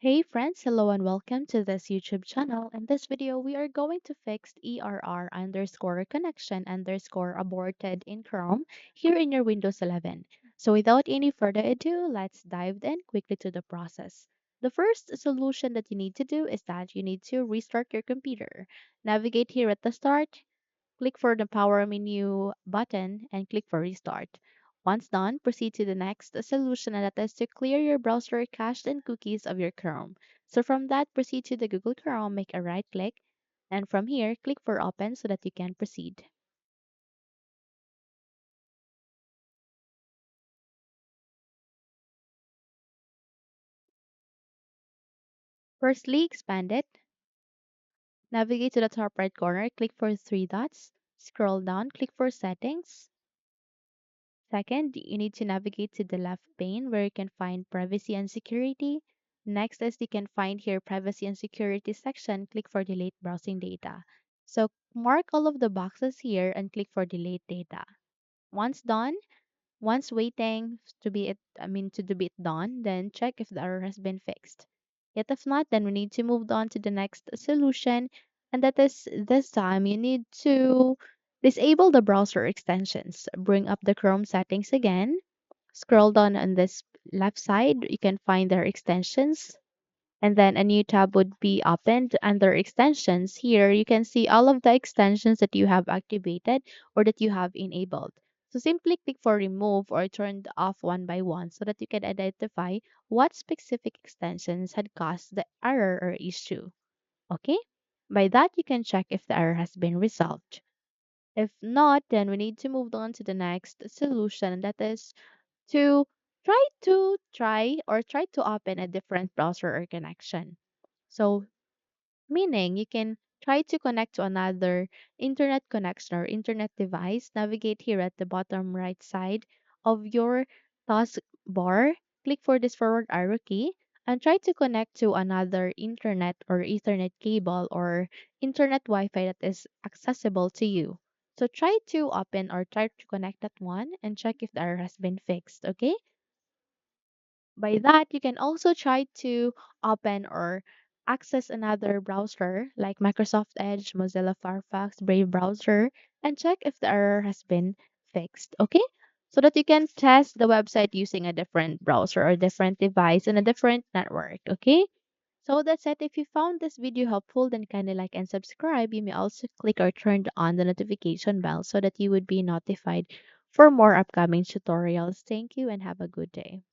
Hey friends, hello and welcome to this YouTube channel. In this video, we are going to fix ERR underscore connection underscore aborted in Chrome here in your Windows 11. So without any further ado, let's dive in quickly to the process. The first solution that you need to do is that you need to restart your computer. Navigate here at the start, click for the power menu button and click for restart. Once done, proceed to the next solution, and that is to clear your browser cache and cookies of your Chrome. So from that, proceed to the Google Chrome, make a right click, and from here, click for open so that you can proceed. Firstly, expand it. Navigate to the top right corner, click for three dots, scroll down, click for settings. Second, you need to navigate to the left pane where you can find privacy and security. Next is you can find here privacy and security section. Click for delete browsing data. So mark all of the boxes here and click for delete data. Once done, once waiting to be it done, then check if the error has been fixed. Yet if not, then we need to move on to the next solution, and that is this time you need to disable the browser extensions. Bring up the Chrome settings again. Scroll down on this left side, you can find their extensions, and then a new tab would be opened under extensions. Here you can see all of the extensions that you have activated or that you have enabled. So simply click for remove or turned off one by one so that you can identify what specific extensions had caused the error or issue. Okay? By that you can check if the error has been resolved. If not, then we need to move on to the next solution, and that is to try to open a different browser or connection. So meaning you can try to connect to another internet connection or internet device. Navigate here at the bottom right side of your taskbar. Click for this forward arrow key and try to connect to another internet or Ethernet cable or internet Wi-Fi that is accessible to you. So try to open or try to connect that one and check if the error has been fixed. Okay. By that, you can also try to open or access another browser like Microsoft Edge, Mozilla Firefox, Brave browser, and check if the error has been fixed. Okay? So that you can test the website using a different browser or different device and a different network. Okay? So that's it. If you found this video helpful, then kindly like and subscribe. You may also click or turn on the notification bell so that you would be notified for more upcoming tutorials. Thank you and have a good day.